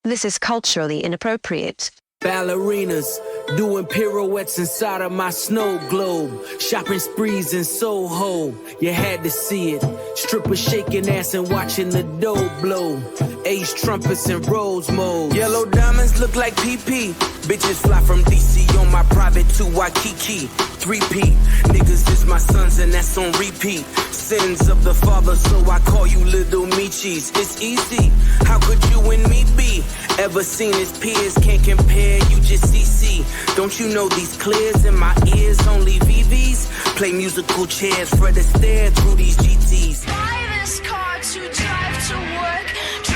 This is culturally inappropriate. Ballerinas doing pirouettes inside of my snow globe. Shopping sprees in Soho, you had to see it. Strippers shaking ass and watching the dough blow. Ace trumpets in rose mode. Yellow diamonds look like PP. Bitches fly from DC on my private to Waikiki. 3P, niggas is my sons and that's on repeat. Sins of the father, so I call you little Michis. It's easy, how could you and me be? Ever seen his peers, can't compare, you just CC. Don't you know these clears in my ears, only VVs? Play musical chairs, Fred Astaire through these GTs. Buy this car to drive to work to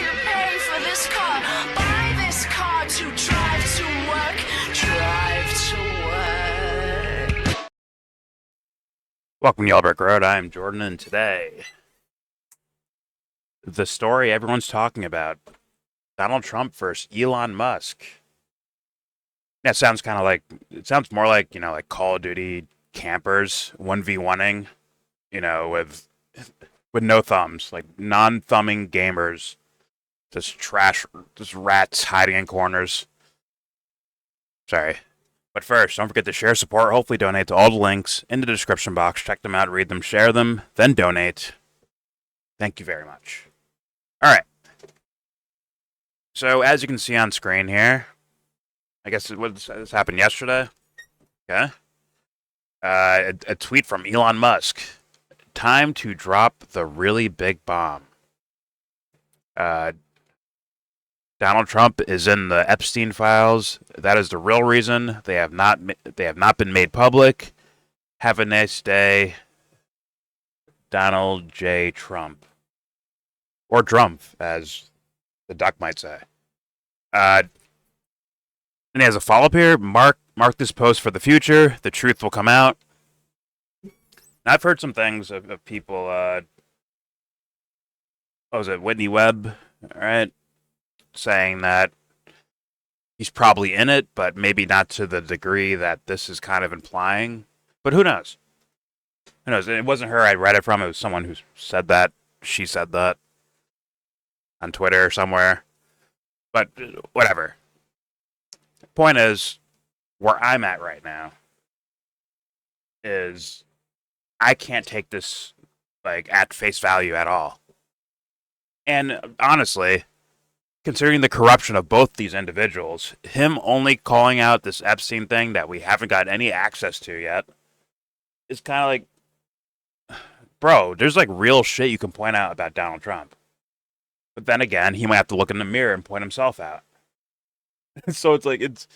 pay for this car. Buy this car to drive to work to work. Welcome to Yellow Brick Road. I'm Jordan, and today, the story everyone's talking about, Donald Trump versus Elon Musk. Yeah, it sounds more like, like Call of Duty campers 1v1ing, with no thumbs, like non-thumbing gamers, just rats hiding in corners. Sorry. But first, don't forget to share, support, hopefully donate to all the links in the description box. Check them out, read them, share them, then donate. Thank you very much. Alright. So, as you can see on screen here, I guess this happened yesterday. Okay. A tweet from Elon Musk. Time to drop the really big bomb. Donald Trump is in the Epstein files. That is the real reason they have not been made public. Have a nice day, Donald J. Trump, or Trump, as the duck might say. And he has a follow-up here. Mark this post for the future. The truth will come out. And I've heard some things of people. What was it? Whitney Webb. All right. Saying that he's probably in it, but maybe not to the degree that this is kind of implying. But who knows? Who knows? It wasn't her I read it from. It was someone who said that. She said that on Twitter or somewhere. But whatever. The point is, where I'm at right now is I can't take this at face value at all. And honestly, considering the corruption of both these individuals, him only calling out this Epstein thing that we haven't got any access to yet is kind of like, bro, there's real shit you can point out about Donald Trump. But then again, he might have to look in the mirror and point himself out. So it's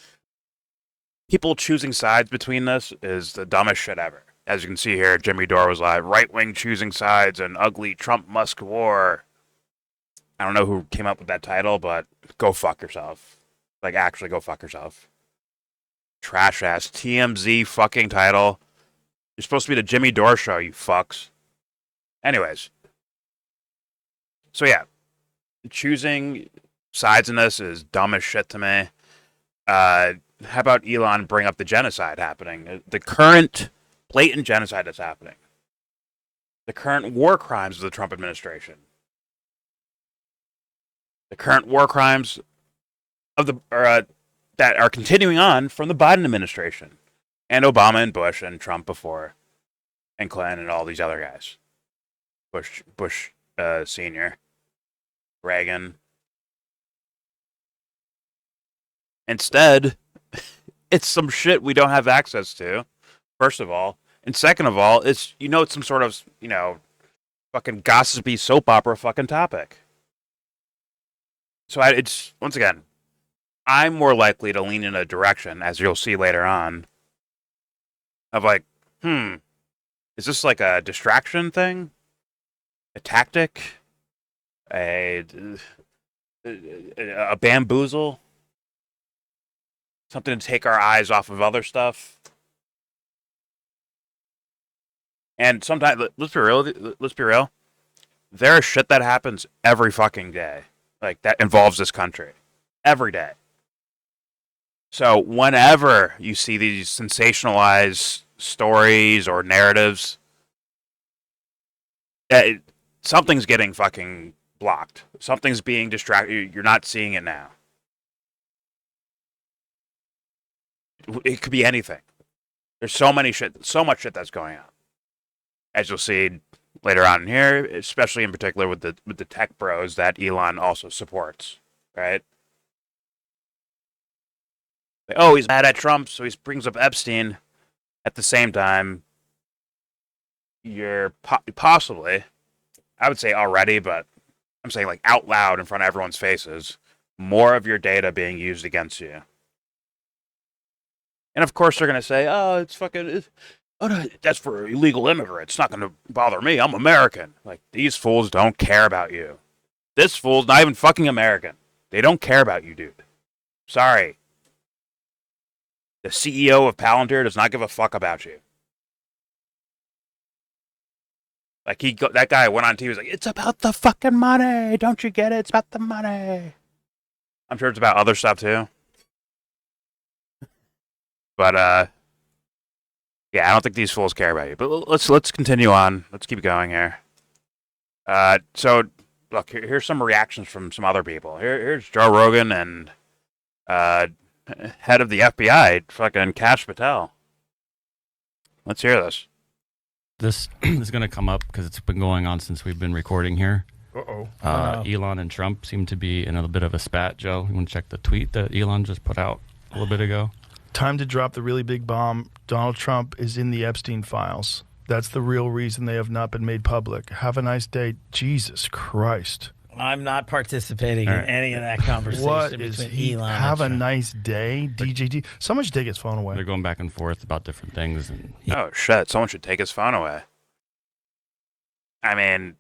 people choosing sides between this is the dumbest shit ever. As you can see here, Jimmy Dore was like, right-wing choosing sides, an ugly Trump-Musk war. I don't know who came up with that title, but go fuck yourself. Actually go fuck yourself. Trash-ass TMZ fucking title. You're supposed to be the Jimmy Dore show, you fucks. Anyways. So yeah. Choosing sides in this is dumb as shit to me. How about Elon bring up the genocide happening? The current blatant genocide that's happening. The current war crimes of the Trump administration. The current war crimes of that are continuing on from the Biden administration, and Obama and Bush and Trump before, and Clinton and all these other guys. Bush Senior, Reagan. Instead, it's some shit we don't have access to. First of all, and second of all, it's some sort of fucking gossipy soap opera fucking topic. So it's, once again, I'm more likely to lean in a direction, as you'll see later on, of is this a distraction thing? A tactic? A bamboozle? Something to take our eyes off of other stuff? And sometimes, let's be real, there is shit that happens every fucking day. That involves this country. Every day. So whenever you see these sensationalized stories or narratives, something's getting fucking blocked. Something's being distracted. You're not seeing it now. It could be anything. There's so much shit that's going on. As you'll see later on in here, especially in particular with the tech bros that Elon also supports, right? Like, oh, he's mad at Trump, so he brings up Epstein. At the same time, you're possibly, I would say already, but I'm saying like out loud in front of everyone's faces, more of your data being used against you. And of course they're going to say, oh, it's fucking, oh, no, that's for illegal immigrants. It's not going to bother me. I'm American. Like, these fools don't care about you. This fool's not even fucking American. They don't care about you, dude. Sorry. The CEO of Palantir does not give a fuck about you. Like, that guy went on TV, was like, it's about the fucking money. Don't you get it? It's about the money. I'm sure it's about other stuff, too. But, yeah, I don't think these fools care about you. But let's continue on. Let's keep going here. So, look, here's some reactions from some other people. Here's Joe Rogan and head of the FBI, fucking Kash Patel. Let's hear this. This is going to come up because it's been going on since we've been recording here. Elon and Trump seem to be in a bit of a spat, Joe. You want to check the tweet that Elon just put out a little bit ago? Time to drop the really big bomb. Donald Trump is in the Epstein files. That's the real reason they have not been made public. Have a nice day. Jesus Christ. I'm not participating in any of that conversation What between is he? Elon Have a and Trump. nice day, DJT. Someone should take his phone away. They're going back and forth about different things. And Oh, shit. Someone should take his phone away. I mean,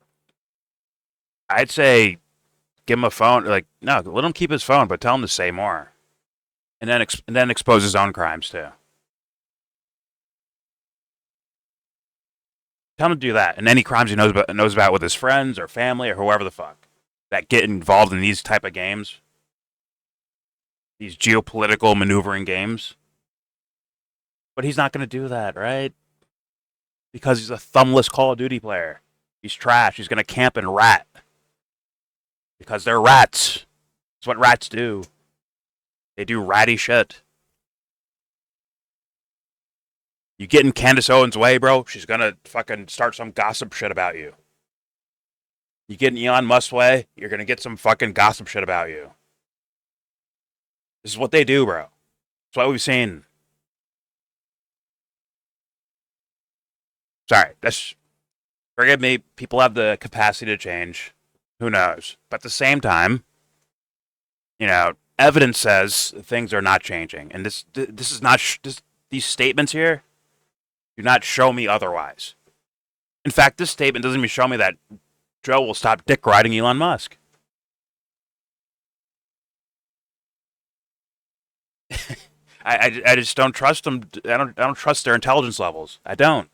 I'd say give him a phone. Like, no, let him keep his phone, but tell him to say more. And then expose his own crimes, too. Tell him to do that. And any crimes he knows about with his friends or family or whoever the fuck that get involved in these type of games. These geopolitical maneuvering games. But he's not going to do that, right? Because he's a thumbless Call of Duty player. He's trash. He's going to camp and rat. Because they're rats. That's what rats do. They do ratty shit. You get in Candace Owens' way, bro, she's going to fucking start some gossip shit about you. You get in Elon Musk's way, you're going to get some fucking gossip shit about you. This is what they do, bro. That's what we've seen. Sorry, forgive me, people have the capacity to change. Who knows? But at the same time, you know, evidence says things are not changing. And this is not, these statements here do not show me otherwise. In fact, this statement doesn't even show me that Joe will stop dick riding Elon Musk. I just don't trust them. I don't trust their intelligence levels. I don't.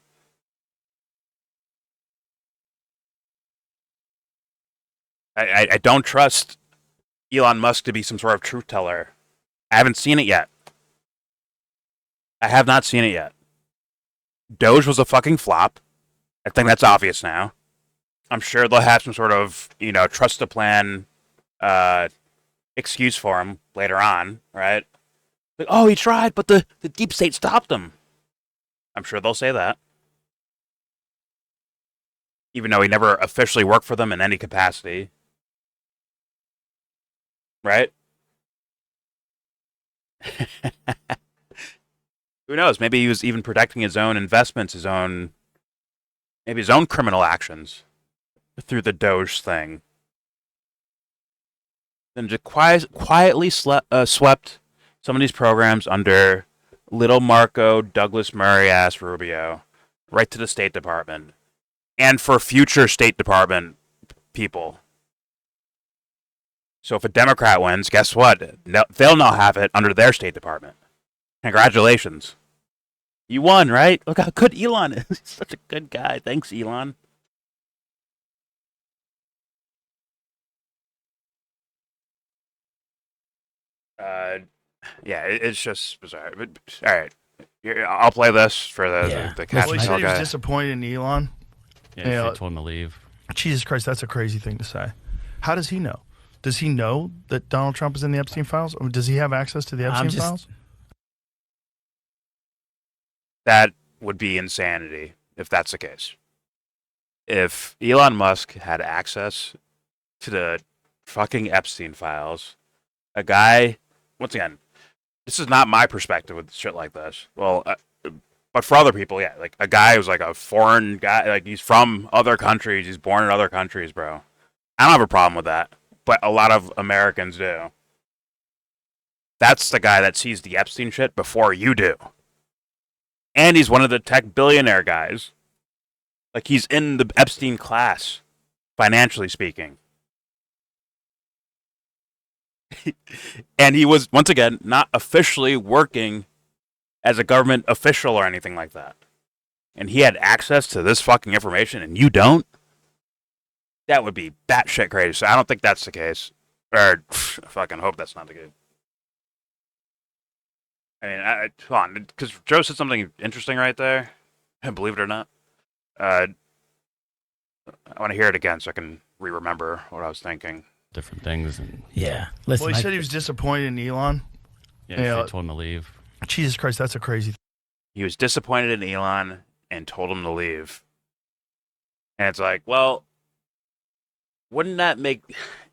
I don't trust Elon Musk to be some sort of truth teller. I haven't seen it yet. I have not seen it yet. Doge was a fucking flop. I think that's obvious now. I'm sure they'll have some sort of, you know, trust the plan excuse for him later on, right? Like, oh, he tried, but the deep state stopped him. I'm sure they'll say that. Even though he never officially worked for them in any capacity. Right? Who knows? Maybe he was even protecting his own investments, his own criminal actions through the Doge thing. Then just quietly swept some of these programs under little Marco Douglas Murray-ass Rubio right to the State Department. And for future State Department people. So if a Democrat wins, guess what? They'll now have it under their State Department. Congratulations. You won, right? Look how good Elon is. He's such a good guy. Thanks, Elon. Yeah, it's just bizarre. But, all right. I'll play this for the Kash Well, he Patel said he was guy. disappointed in Elon. yeah, Yeah. they told him to leave. Jesus Christ, that's a crazy thing to say. How does he know? Does he know that Donald Trump is in the Epstein files? Or does he have access to the Epstein files? That would be insanity if that's the case. If Elon Musk had access to the fucking Epstein files, a guy, once again, this is not my perspective with shit like this. Well, but for other people, yeah, like a guy who's like a foreign guy, like he's from other countries, he's born in other countries, bro. I don't have a problem with that, but a lot of Americans do. That's the guy that sees the Epstein shit before you do. And he's one of the tech billionaire guys. Like, he's in the Epstein class, financially speaking. And he was, once again, not officially working as a government official or anything like that. And he had access to this fucking information, and you don't? That would be batshit crazy. So I don't think that's the case. Or, I fucking hope that's not the case. I mean, hold on, because Joe said something interesting right there. Believe it or not. I want to hear it again so I can re-remember what I was thinking. Different things. And Yeah. Listen, Well, he said he was disappointed in Elon. yeah, he told him to leave. Jesus Christ, that's a crazy thing. He was disappointed in Elon and told him to leave. And it's like, well, wouldn't that make...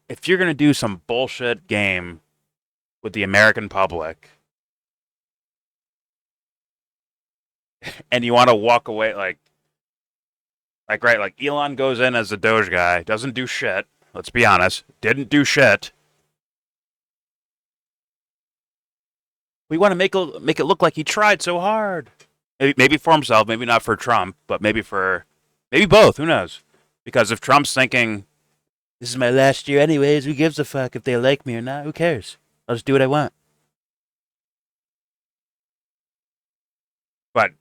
If you're going to do some bullshit game with the American public and you want to walk away, like Elon goes in as the Doge guy, doesn't do shit, let's be honest, didn't do shit. We want to make it look like he tried so hard. Maybe for himself, maybe not for Trump, but maybe both, who knows? Because if Trump's thinking, this is my last year anyways, who gives a fuck if they like me or not, who cares? I'll just do what I want. But,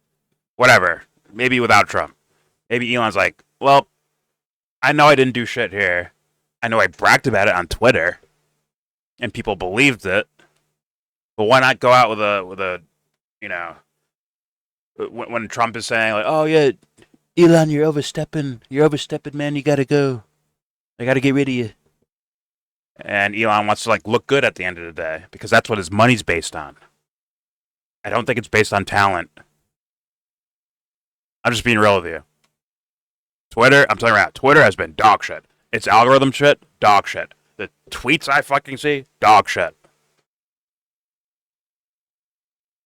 whatever, maybe without Trump. Maybe Elon's like, well, I know I didn't do shit here. I know I bragged about it on Twitter, and people believed it. But why not go out with a, you know, when Trump is saying like, oh yeah, Elon, you're overstepping, man, you gotta go. I gotta get rid of you. And Elon wants to like look good at the end of the day because that's what his money's based on. I don't think it's based on talent. I'm just being real with you. Twitter, I'm telling you right now, Twitter has been dog shit. Its algorithm shit, dog shit. The tweets I fucking see, dog shit.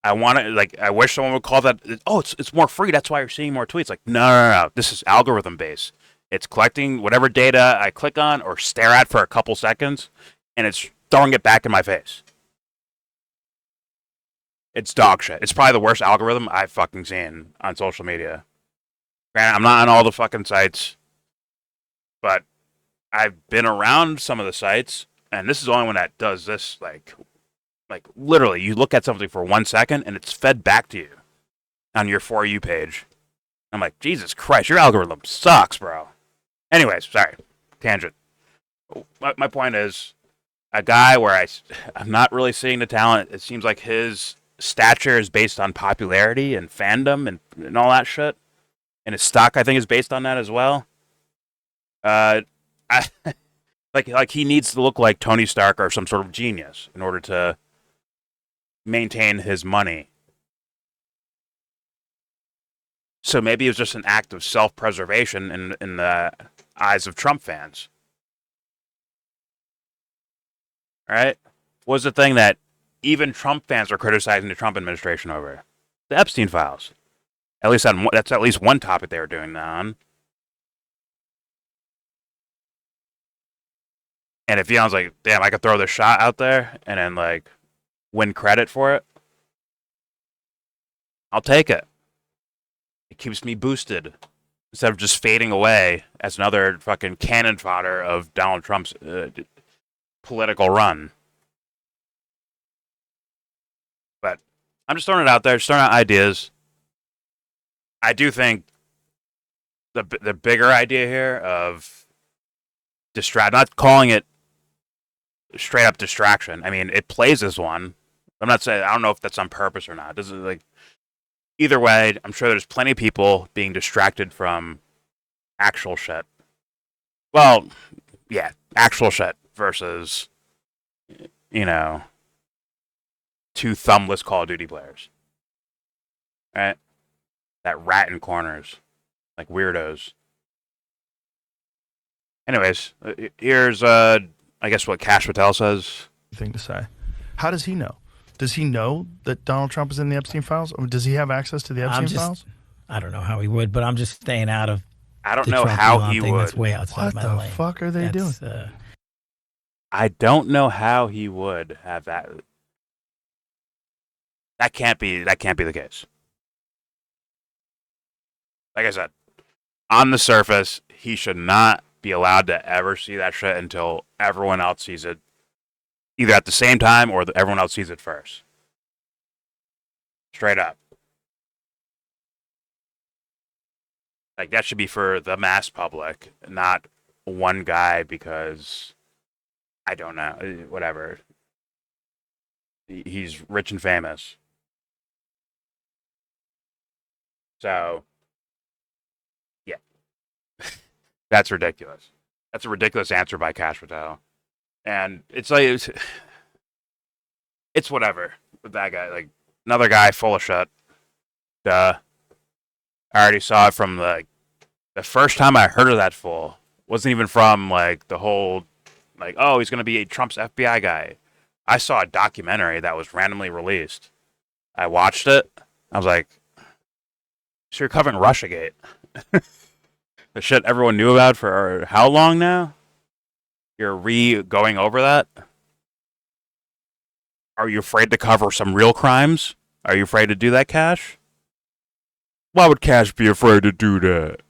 I want to, like, I wish someone would call that, oh, it's more free, that's why you're seeing more tweets. Like, no. This is algorithm based. It's collecting whatever data I click on or stare at for a couple seconds, and it's throwing it back in my face. It's dog shit. It's probably the worst algorithm I've fucking seen on social media. Granted, I'm not on all the fucking sites, but I've been around some of the sites, and this is the only one that does this, like literally, you look at something for 1 second, and it's fed back to you on your For You page. I'm like, Jesus Christ, your algorithm sucks, bro. Anyways, sorry, tangent. My point is, a guy where I'm not really seeing the talent. It seems like his stature is based on popularity and fandom and all that shit. And his stock, I think, is based on that as well. Like he needs to look like Tony Stark or some sort of genius in order to maintain his money. So maybe it was just an act of self-preservation in the eyes of Trump fans. All right? What was the thing that even Trump fans are criticizing the Trump administration over? The Epstein files. At least that's at least one topic they were doing that on. And if Elon's like, damn, I could throw this shot out there and then like win credit for it, I'll take it. It keeps me boosted instead of just fading away as another fucking cannon fodder of Donald Trump's political run. But I'm just throwing it out there, just throwing out ideas. I do think the bigger idea here of not calling it straight up distraction. I mean, it plays as one. I'm not saying, I don't know if that's on purpose or not. This is like, either way, I'm sure there's plenty of people being distracted from actual shit. Well, yeah, actual shit versus, you know, two thumbless Call of Duty players. Right? That rat in corners. Like weirdos. Anyways, here's, I guess what Kash Patel says. Thing to say. How does he know? Does he know that Donald Trump is in the Epstein files? Or does he have access to the Epstein files? I don't know how he would, but I'm just staying out of. I don't the know Trump how Elon he thing. would. That's way outside What my the lane. fuck are they doing? I don't know how he would have that. That can't be the case. Like I said, on the surface, he should not be allowed to ever see that shit until everyone else sees it, either at the same time or everyone else sees it first. Straight up. Like, that should be for the mass public, not one guy because, I don't know, whatever. He's rich and famous. So, yeah. That's ridiculous. That's a ridiculous answer by Kash Patel. And it's like, it's whatever with that guy. Like, another guy full of shit. Duh. I already saw it from the first time I heard of that fool. Wasn't even from like the whole, like, oh, he's gonna be a Trump's FBI guy. I saw a documentary that was randomly released. I watched it. I was like, so you're covering Russiagate. The shit everyone knew about for how long now? You're going over that? Are you afraid to cover some real crimes? Are you afraid to do that, Kash? Why would Kash be afraid to do that?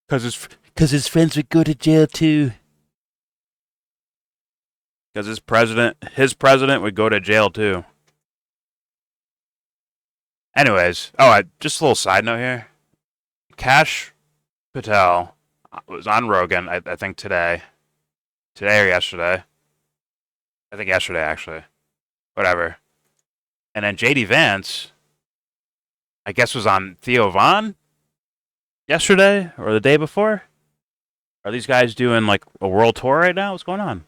Because his friends would go to jail too. Because his president would go to jail too. Anyways, just a little side note here. Kash Patel was on Rogan, I think today or yesterday. I think yesterday, actually. Whatever. And then J.D. Vance, I guess, was on Theo Von yesterday or the day before. Are these guys doing like a world tour right now? What's going on?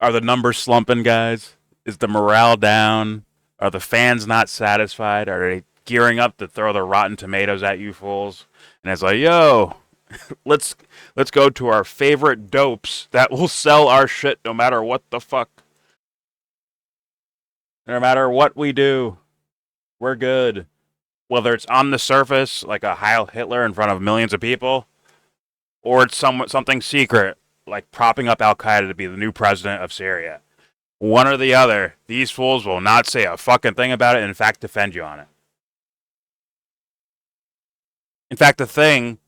Are the numbers slumping, guys? Is the morale down? Are the fans not satisfied? Are they gearing up to throw their rotten tomatoes at you fools? And it's like, yo, let's go to our favorite dopes that will sell our shit no matter what the fuck. No matter what we do, we're good. Whether it's on the surface, like a Heil Hitler in front of millions of people, or it's something secret, like propping up Al-Qaeda to be the new president of Syria. One or the other, these fools will not say a fucking thing about it and, in fact, defend you on it. In fact, the thing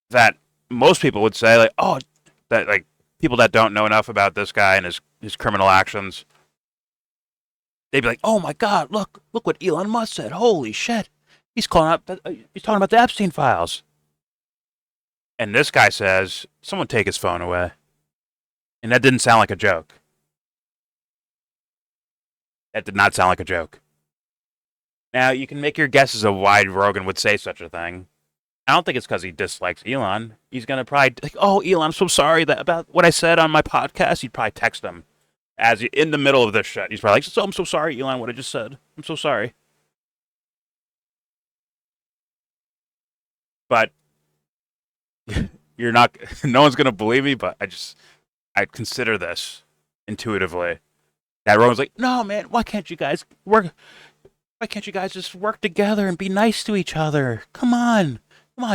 that most people would say, like, oh, that, like, people that don't know enough about this guy and his criminal actions, they'd be like, oh my God, look what Elon Musk said. Holy shit. He's talking about the Epstein files. And this guy says, someone take his phone away. And that didn't sound like a joke. That did not sound like a joke. Now, you can make your guesses of why Rogan would say such a thing. I don't think it's because he dislikes Elon. He's going to probably, like, oh, Elon, I'm so sorry about what I said on my podcast. He'd probably text him as in the middle of this shit. He's probably like, I'm so sorry, Elon, what I just said. I'm so sorry. But you're not, no one's going to believe me, but I consider this intuitively. That Rogan's like, no, man, why can't you guys just work together and be nice to each other? Come on,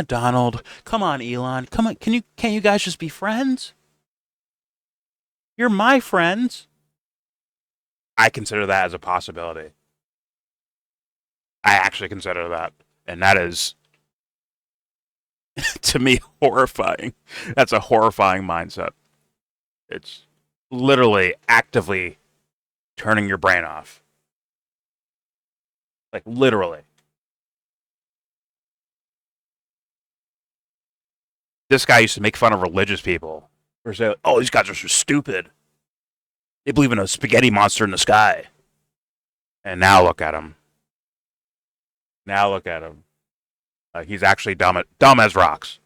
Donald. Come on, Elon. Come on, can't you guys just be friends? You're my friends. I consider that as a possibility. I actually consider that, and that is, to me, horrifying. That's a horrifying mindset. It's literally actively turning your brain off. Like, literally. This guy used to make fun of religious people. Or say, oh, these guys are so stupid. They believe in a spaghetti monster in the sky. And now look at him. He's actually dumb as rocks.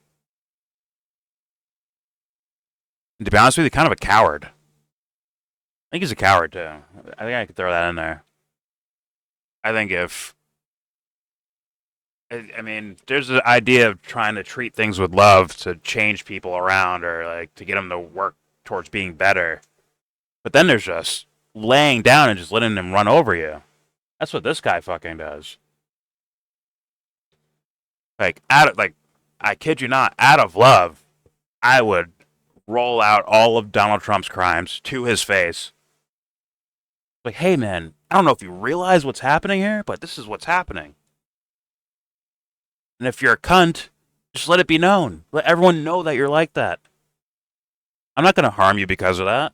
And to be honest with you, kind of a coward. I think he's a coward too. I think I could throw that in there. I think if I mean, there's the idea of trying to treat things with love to change people around or like to get them to work towards being better. But then there's just laying down and just letting them run over you. That's what this guy fucking does. Like I kid you not, out of love, I would roll out all of Donald Trump's crimes to his face. Like, hey man, I don't know if you realize what's happening here, but this is what's happening. And if you're a cunt, just let it be known. Let everyone know that you're like that. I'm not going to harm you because of that.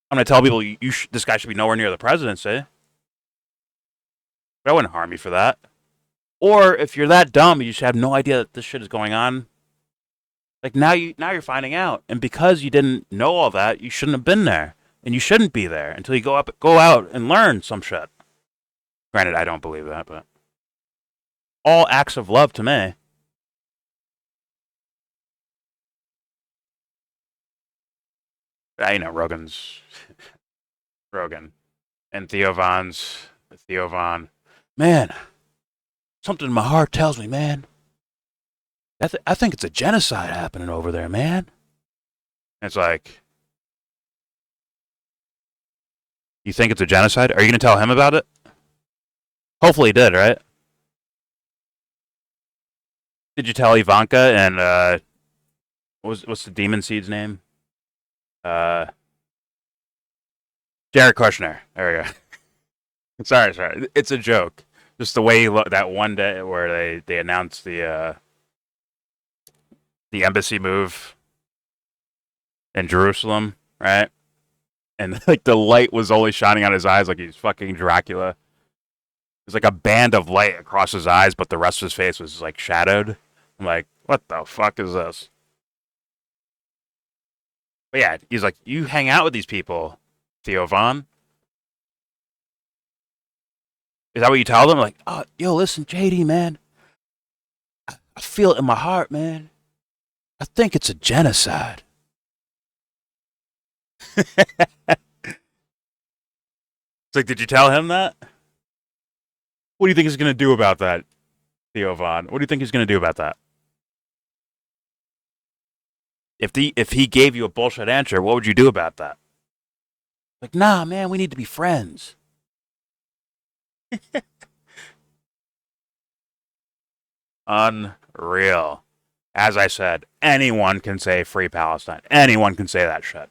I'm going to tell people this guy should be nowhere near the presidency. But I wouldn't harm you for that. Or if you're that dumb, you just have no idea that this shit is going on. Like now you're finding out, and because you didn't know all that, you shouldn't have been there, and you shouldn't be there until you go out and learn some shit. Granted, I don't believe that, but all acts of love to me. You know, Rogan and Theo Von. Man, something in my heart tells me, man, I think it's a genocide happening over there, man. It's like, you think it's a genocide? Are you going to tell him about it? Hopefully he did, right? Did you tell Ivanka and, what's the Demon Seed's name? Jared Kushner. There we go. Sorry. It's a joke. Just the way he that one day where they announced the embassy move in Jerusalem, right? And like the light was only shining on his eyes like he's fucking Dracula. There's like a band of light across his eyes, but the rest of his face was like shadowed. I'm like, what the fuck is this? But yeah, he's like, you hang out with these people, Theo Von. Is that what you tell them? Like, oh, yo, listen, JD, man. I feel it in my heart, man. I think it's a genocide. It's like, did you tell him that? What do you think he's going to do about that, Theo Von? What do you think he's going to do about that? If he gave you a bullshit answer, what would you do about that? Like, nah, man, we need to be friends. Unreal. As I said, anyone can say free Palestine. Anyone can say that shit.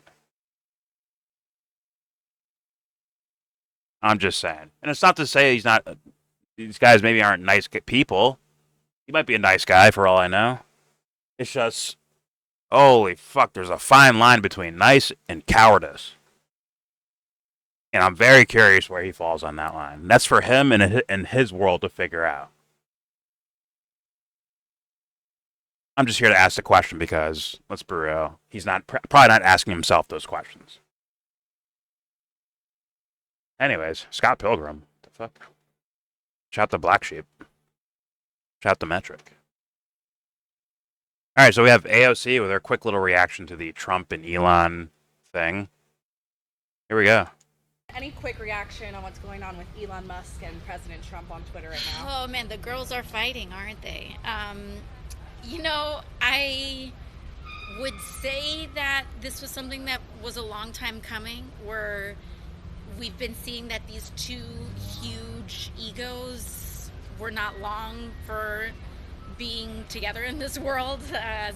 I'm just saying. And it's not to say these guys maybe aren't nice people. He might be a nice guy for all I know. It's just, holy fuck, there's a fine line between nice and cowardice. And I'm very curious where he falls on that line. That's for him and his world to figure out. I'm just here to ask the question because, let's be real, he's probably not asking himself those questions. Anyways, Scott Pilgrim. What the fuck? Shout the Black Sheep. Shout the Metric. All right, so we have AOC with her quick little reaction to the Trump and Elon thing. Here we go. Any quick reaction on what's going on with Elon Musk and President Trump on Twitter right now? Oh man, the girls are fighting, aren't they? I would say that this was something that was a long time coming, where we've been seeing that these two huge egos were not long for being together in this world as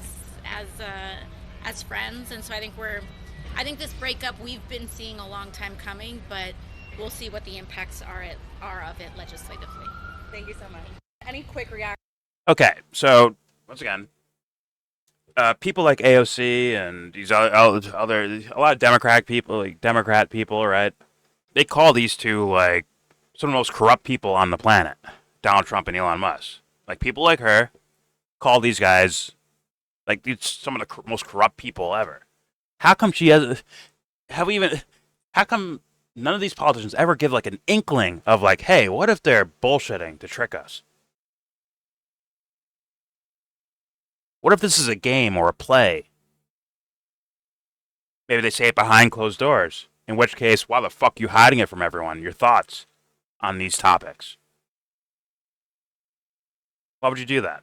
friends, and so I think this breakup we've been seeing a long time coming, but we'll see what the impacts are of it legislatively. Thank you so much. Any quick reaction? Okay, so once again, people like AOC and these other a lot of Democrat people, right? They call these two like some of the most corrupt people on the planet, Donald Trump and Elon Musk. Like people like her call these guys like some of the most corrupt people ever. How come how come none of these politicians ever give like an inkling of like, hey, what if they're bullshitting to trick us? What if this is a game or a play? Maybe they say it behind closed doors. In which case, why the fuck are you hiding it from everyone? Your thoughts on these topics. Why would you do that?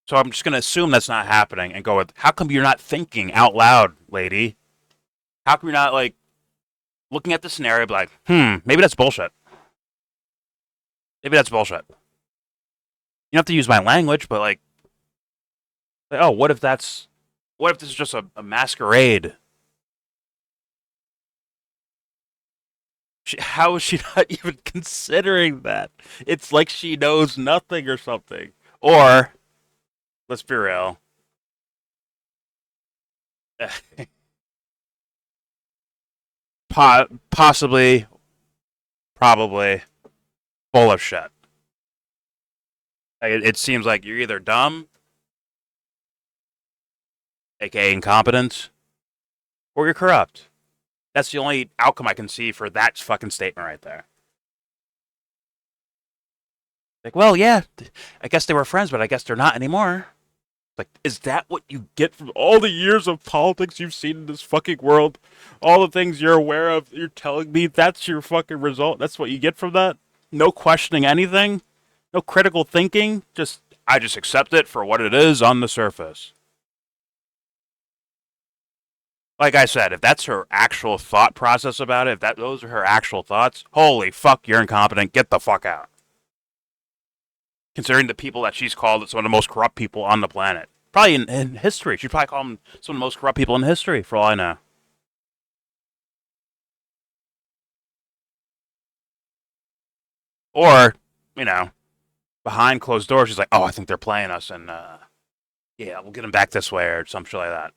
So I'm just going to assume that's not happening and go with, how come you're not thinking out loud, lady? How come you're not, like, looking at the scenario, be like, maybe that's bullshit. Maybe that's bullshit. You don't have to use my language, but, like oh, what if this is just a masquerade? How is she not even considering that? It's like she knows nothing or something. Or, let's be real. Possibly, probably, full of shit. It seems like you're either dumb, aka incompetent, or you're corrupt. That's the only outcome I can see for that fucking statement right there. Like, well, yeah, I guess they were friends, but I guess they're not anymore. Like, is that what you get from all the years of politics you've seen in this fucking world? All the things you're aware of, you're telling me that's your fucking result? That's what you get from that? No questioning anything? No critical thinking? I just accept it for what it is on the surface. Like I said, if that's her actual thought process about it, if those are her actual thoughts, holy fuck, you're incompetent, get the fuck out. Considering the people that she's called some of the most corrupt people on the planet. Probably in history. She'd probably call them some of the most corrupt people in history, for all I know. Or, behind closed doors, she's like, oh, I think they're playing us, and, yeah, we'll get them back this way, or some shit like that.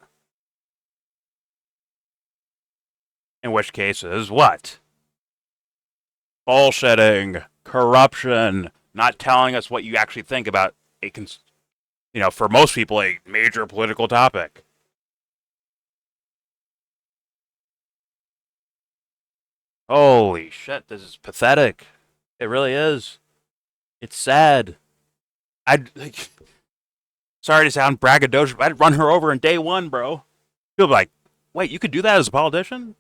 In which cases, what? Bullshitting, corruption, not telling us what you actually think about for most people, a major political topic. Holy shit, this is pathetic. It really is. It's sad. Sorry to sound braggadocious, but I'd run her over in day one, bro. You'll be like, wait, you could do that as a politician?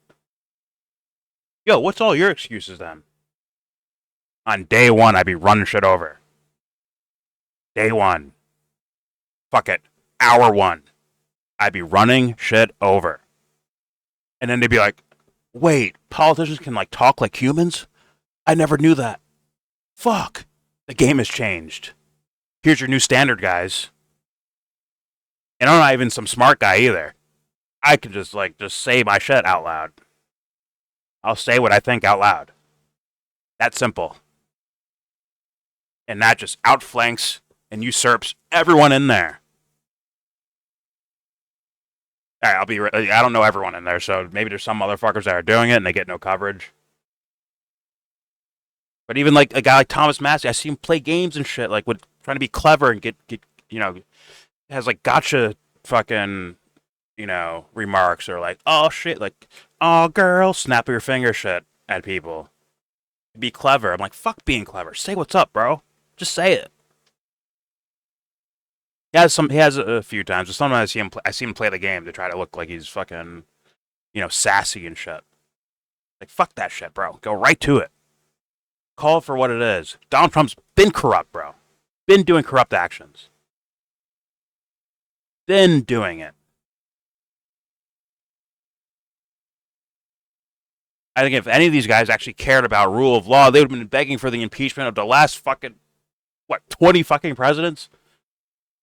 Yo, what's all your excuses then? On day one, I'd be running shit over. Day one. Fuck it. Hour one. I'd be running shit over. And then they'd be like, wait, politicians can talk like humans? I never knew that. Fuck. The game has changed. Here's your new standard, guys. And I'm not even some smart guy either. I can just say my shit out loud. I'll say what I think out loud. That simple. And that just outflanks and usurps everyone in there. All right, I don't know everyone in there, so maybe there's some motherfuckers that are doing it and they get no coverage. But even a guy like Thomas Massey, I see him play games and shit, with trying to be clever and get has gotcha fucking, remarks or oh shit, oh girl, snap your finger shit at people. Be clever. I'm like, fuck being clever. Say what's up, bro. Just say it. He has a few times, but sometimes I see him play the game to try to look like he's fucking, sassy and shit. Fuck that shit, bro. Go right to it. Call it for what it is. Donald Trump's been corrupt, bro. Been doing corrupt actions. Been doing it. I think if any of these guys actually cared about rule of law, they would have been begging for the impeachment of the last 20 fucking presidents?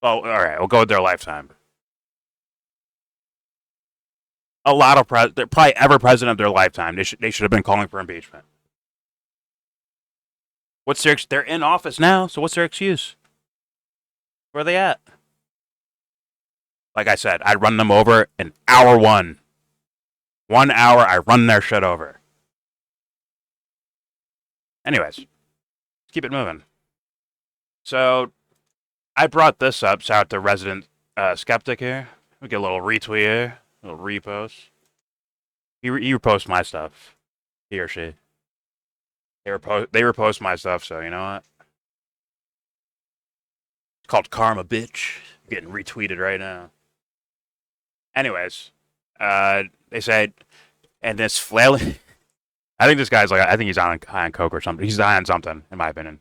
Well, all right, we'll go with their lifetime. A lot of they're probably every president of their lifetime. They should have been calling for impeachment. They're in office now, so what's their excuse? Where are they at? Like I said, I'd run them over in hour one. 1 hour, I run their shit over. Anyways, let's keep it moving. So, I brought this up. Shout out to resident skeptic here. We get a little retweet here, a little repost. He reposts my stuff. He or she. They repost my stuff, so you know what? It's called karma, bitch. Getting retweeted right now. Anyways, they say, and this flailing. I think this guy's like, I think he's high on coke or something. He's high on something, in my opinion.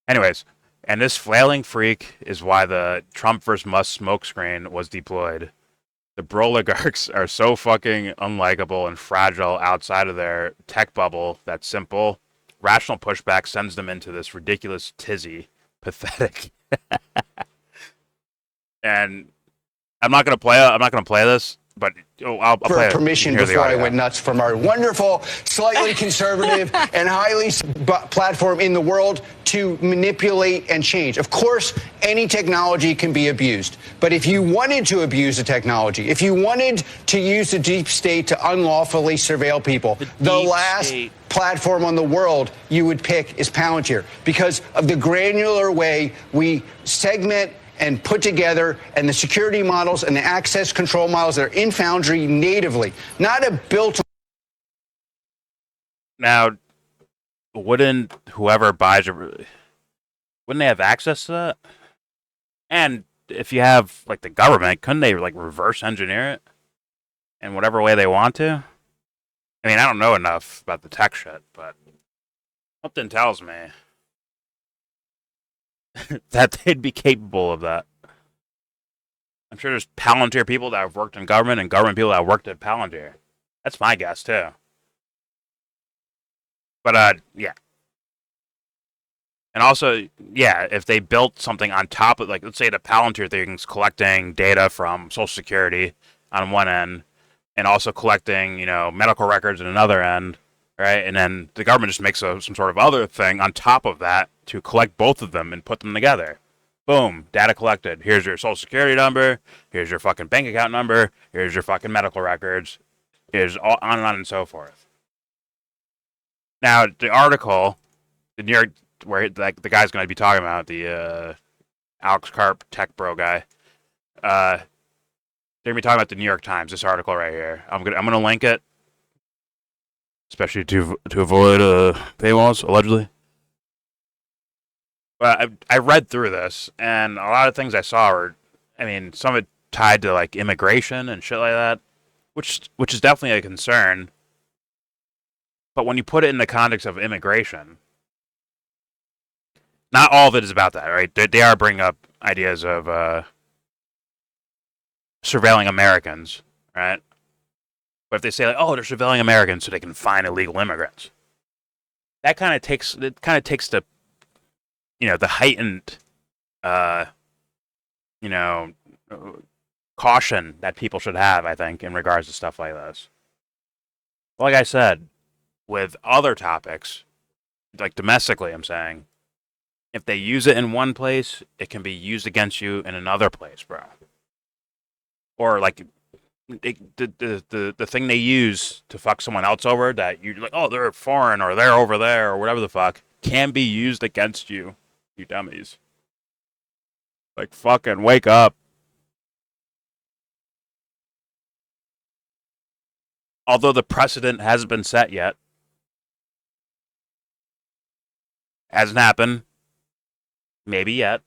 Anyways, and this flailing freak is why the Trump versus Musk smokescreen was deployed. The broligarchs are so fucking unlikable and fragile outside of their tech bubble that simple, rational pushback sends them into this ridiculous tizzy. Pathetic. And I'm not gonna play this, but I'll play permission before I went nuts from our wonderful, slightly conservative and highly platform in the world to manipulate and change. Of course, any technology can be abused. But if you wanted to abuse the technology, if you wanted to use the deep state to unlawfully surveil people, the last platform on the world you would pick is Palantir because of the granular way we segment and put together, and the security models and the access control models that are in Foundry natively, not a built. Now, wouldn't whoever buys it, wouldn't they have access to that? And if you have like the government, couldn't they like reverse engineer it in whatever way they want to? I mean, I don't know enough about the tech shit, but something tells me that they'd be capable of that. I'm sure there's Palantir people that have worked in government and government people that have worked at Palantir. That's my guess, too. But, yeah. And also, yeah, if they built something on top of, like, let's say the Palantir thing's collecting data from Social Security on one end and also collecting, you know, medical records at another end, right? And then the government just makes some sort of other thing on top of that to collect both of them and put them together. Boom, data collected. Here's your social security number. Here's your fucking bank account number. Here's your fucking medical records. Here's all, on and so forth. Now, the article, the New York, where like the guy's going to be talking about, the Alex Karp tech bro guy, they're going to be talking about the New York Times, this article right here. I'm gonna link it, especially to avoid paywalls, allegedly. But I read through this, and a lot of things I saw are, I mean, some of it tied to like immigration and shit like that, which is definitely a concern. But when you put it in the context of immigration, not all of it is about that, right? They are bringing up ideas of surveilling Americans, right? But if they say like, oh, they're surveilling Americans so they can find illegal immigrants, that kind of takes the, you know, the heightened, you know, caution that people should have, I think, in regards to stuff like this. Like I said, with other topics, like domestically, I'm saying, if they use it in one place, it can be used against you in another place, bro. Or like the thing they use to fuck someone else over that you're like, oh, they're foreign or they're over there or whatever the fuck, can be used against you, you dummies. Like, fucking wake up. Although the precedent hasn't been set yet. Hasn't happened. Maybe yet.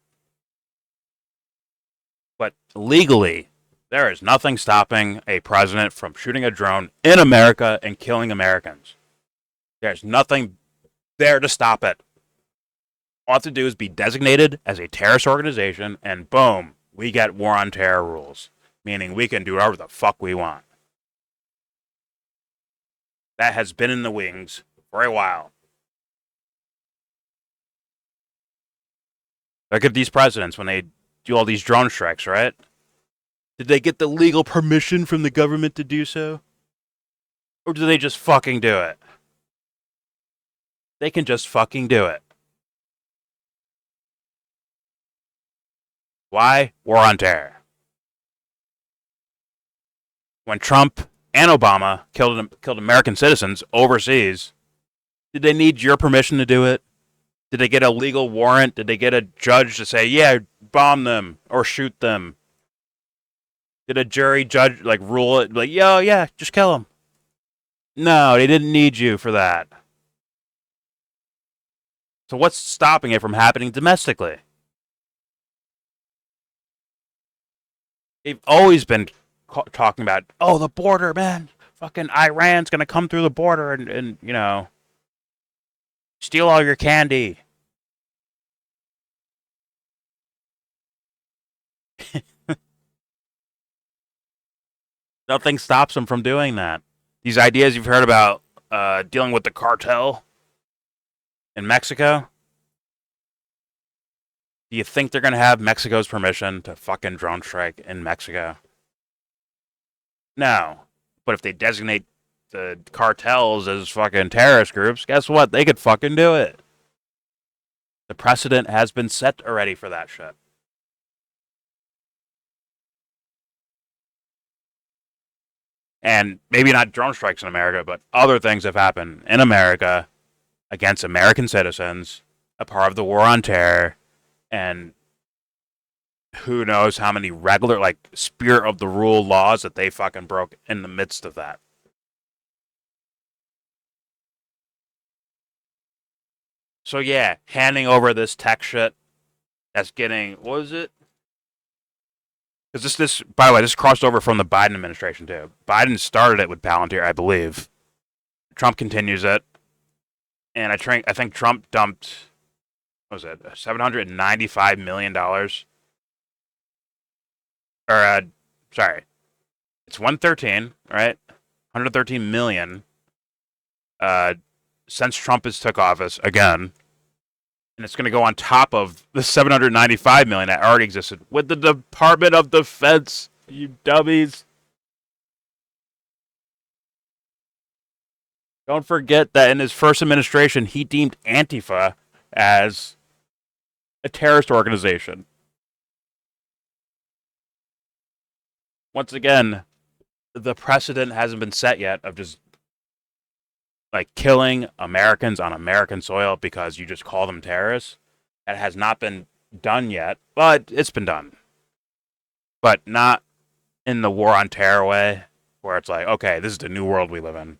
But legally, there is nothing stopping a president from shooting a drone in America and killing Americans. There's nothing there to stop it. All I have to do is be designated as a terrorist organization, and boom, we get war on terror rules. Meaning we can do whatever the fuck we want. That has been in the wings for a while. Look at these presidents when they do all these drone strikes, right? Did they get the legal permission from the government to do so? Or do they just fucking do it? They can just fucking do it. Why? War on terror. When Trump and Obama killed American citizens overseas, did they need your permission to do it? Did they get a legal warrant? Did they get a judge to say, yeah, bomb them or shoot them? Did a jury judge like rule it like, yo, yeah, just kill them? No, they didn't need you for that. So what's stopping it from happening domestically? They've always been talking about, oh, the border, man, fucking Iran's gonna come through the border and you know, steal all your candy. Nothing stops them from doing that. These ideas you've heard about dealing with the cartel in Mexico. Do you think they're going to have Mexico's permission to fucking drone strike in Mexico? No. But if they designate the cartels as fucking terrorist groups, guess what? They could fucking do it. The precedent has been set already for that shit. And maybe not drone strikes in America, but other things have happened in America against American citizens, a part of the war on terror, and who knows how many regular, like, spirit of the rule laws that they fucking broke in the midst of that. So yeah, handing over this tech shit that's getting, what is it? Because this, by the way, this crossed over from the Biden administration too. Biden started it with Palantir, I believe. Trump continues it, and I think Trump dumped, what was it, $795 million? Or sorry, it's 113, right? 113 million. Since Trump has took office again. And it's going to go on top of the $795 million that already existed with the Department of Defense, you dummies. Don't forget that in his first administration, he deemed Antifa as a terrorist organization. Once again, the precedent hasn't been set yet of just like killing Americans on American soil because you just call them terrorists. That has not been done yet, but it's been done. But not in the war on terror way, where it's like, okay, this is the new world we live in.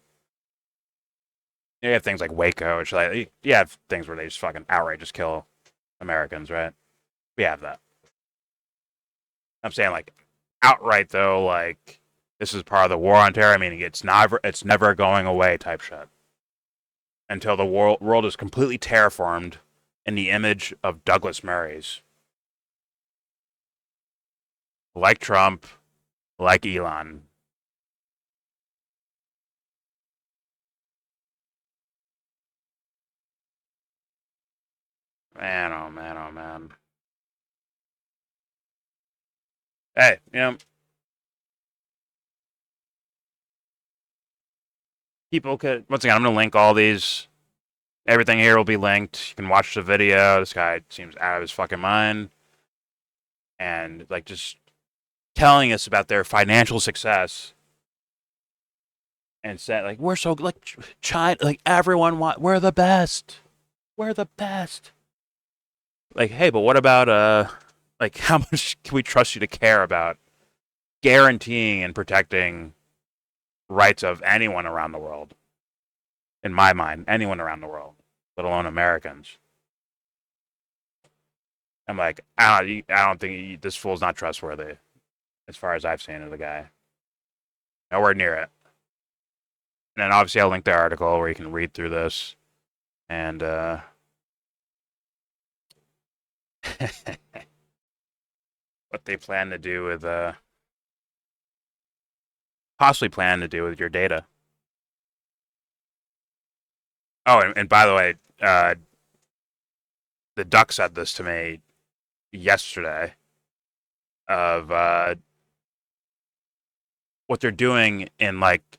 You have things like Waco, which like you have things where they just fucking outright just kill Americans, right? We have that. I'm saying like outright though, like this is part of the war on terror. I mean, it's never going away type shit. Until the world is completely terraformed in the image of Douglas Murray's. Like Trump, like Elon. Man, oh man, oh man. Hey, you know, people could, once again, I'm going to link all these. Everything here will be linked. You can watch the video. This guy seems out of his fucking mind. And, like, just telling us about their financial success. And said, like, we're so, like, China, like, everyone we're the best. We're the best. Like, hey, but what about, like, how much can we trust you to care about guaranteeing and protecting rights of anyone around the world? In my mind, anyone around the world, let alone Americans. I'm like, I don't think this fool's not trustworthy, as far as I've seen of the guy. Nowhere near it. And then obviously I'll link the article where you can read through this. And what they plan to do with possibly plan to do with your data. Oh, and by the way, the Duck said this to me yesterday of what they're doing in like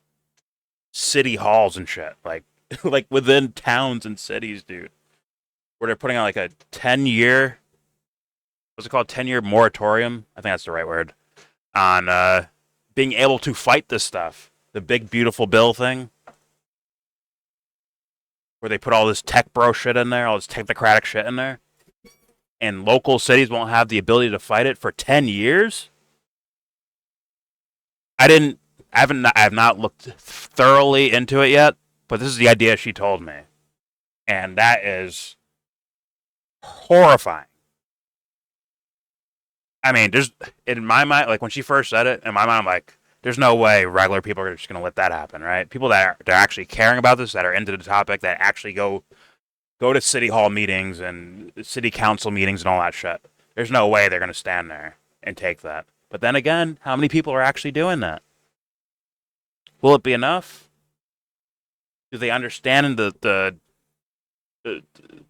city halls and shit, like like within towns and cities, dude, where they're putting out like a 10-year, what's it called, 10-year moratorium? I think that's the right word on being able to fight this stuff, the big beautiful bill thing. Where they put all this tech bro shit in there, all this technocratic shit in there, and local cities won't have the ability to fight it for 10 years? I have not looked thoroughly into it yet, but this is the idea she told me. And that is horrifying. I mean, there's in my mind, like when she first said it, in my mind, I'm like, there's no way regular people are just gonna let that happen, right? People that are they're actually caring about this, that are into the topic, that actually go to city hall meetings and city council meetings and all that shit. There's no way they're gonna stand there and take that. But then again, how many people are actually doing that? Will it be enough? Do they understand the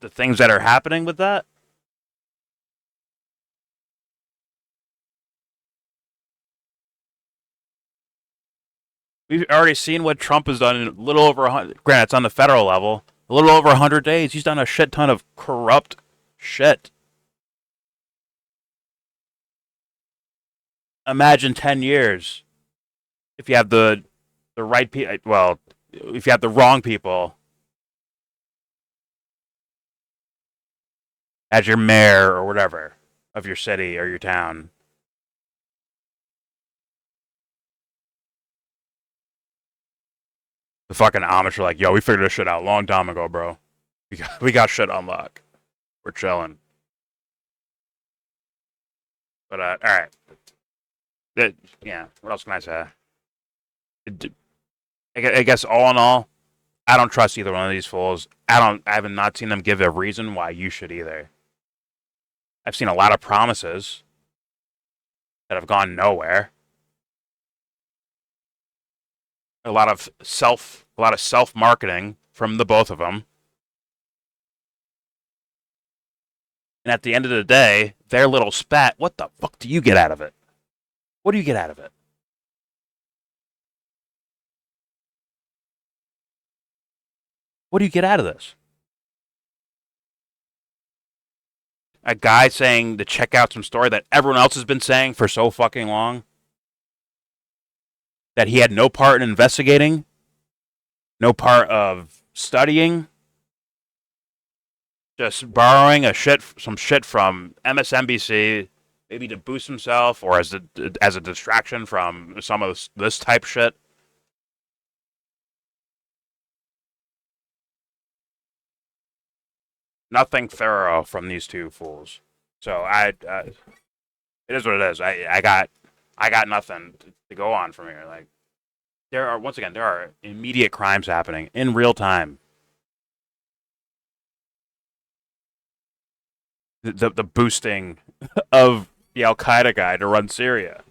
things that are happening with that? We've already seen what Trump has done in a little over 100. Granted, it's on the federal level. A little over 100 days, he's done a shit ton of corrupt shit. Imagine 10 years if you have the right people. Well, if you have the wrong people as your mayor or whatever of your city or your town. The fucking Amish are like, yo, we figured this shit out a long time ago, bro. We got shit on lock. We're chilling. But all right. Yeah. What else can I say? I guess all in all, I don't trust either one of these fools. I have not seen them give a reason why you should either. I've seen a lot of promises that have gone nowhere. A lot of self marketing from the both of them. And at the end of the day, their little spat, what the fuck do you get out of it? What do you get out of it? What do you get out of this? A guy saying to check out some story that everyone else has been saying for so fucking long. That he had no part in investigating, no part of studying, just borrowing some shit from MSNBC, maybe to boost himself or as a distraction from some of this type shit. Nothing thorough from these two fools. So it is what it is. I got nothing to go on from here. Like, there are immediate crimes happening in real time. The boosting of the Al Qaeda guy to run Syria.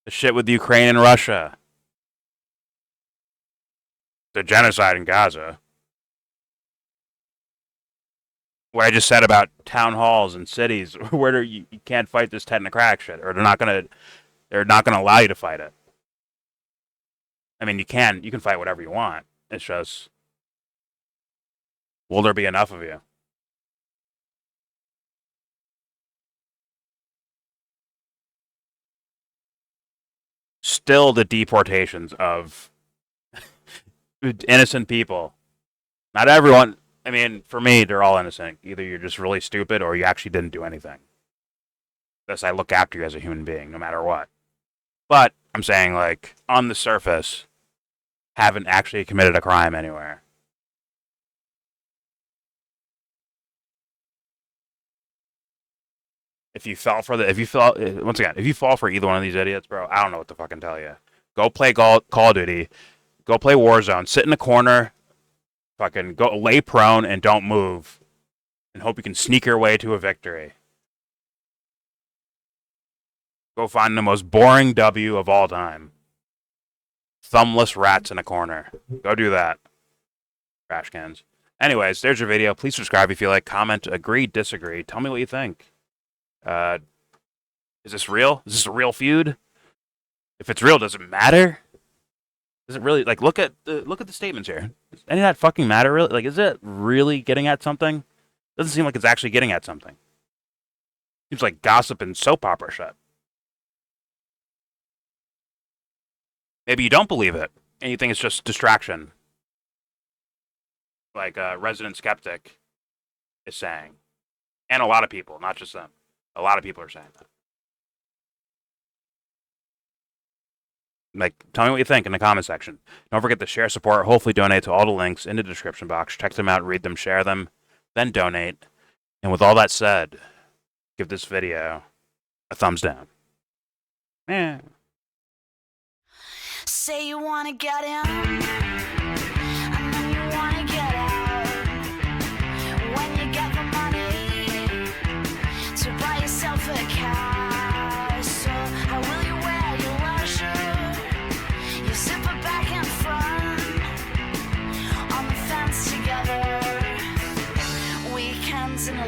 The shit with Ukraine and Russia. The genocide in Gaza. What I just said about town halls and cities where you can't fight this technocratic shit, or they're not gonna allow you to fight it. I mean, you can fight whatever you want. It's just, will there be enough of you? Still the deportations of innocent people. Not everyone. I mean, for me, they're all innocent. Either you're just really stupid or you actually didn't do anything. Thus, I look after you as a human being, no matter what. But I'm saying, like, on the surface, haven't actually committed a crime anywhere. If you fall for either one of these idiots, bro, I don't know what to fucking tell you. Go play Call of Duty. Go play Warzone. Sit in the corner. Fucking go lay prone and don't move. And hope you can sneak your way to a victory. Go find the most boring W of all time. Thumbless rats in a corner. Go do that. Trash cans. Anyways, there's your video. Please subscribe if you like. Comment, agree, disagree. Tell me what you think. Is this real? Is this a real feud? If it's real, does it matter? Does it really, like, look at the statements here? Does any of that fucking matter, really? Like, is it really getting at something? Doesn't seem like it's actually getting at something. Seems like gossip and soap opera shit. Maybe you don't believe it, and you think it's just distraction. Like a resident skeptic is saying. And a lot of people, not just them. A lot of people are saying that. Like, tell me what you think in the comment section. Don't forget to share, support, hopefully donate to all the links in the description box. Check them out, read them, share them, then donate. And with all that said, give this video a thumbs down. Yeah. Say you wanna get in, and then you wanna get out. When you get the money to buy yourself a castle, how will you wear your leisure? You zipper back and front on the fence together. Weekends in a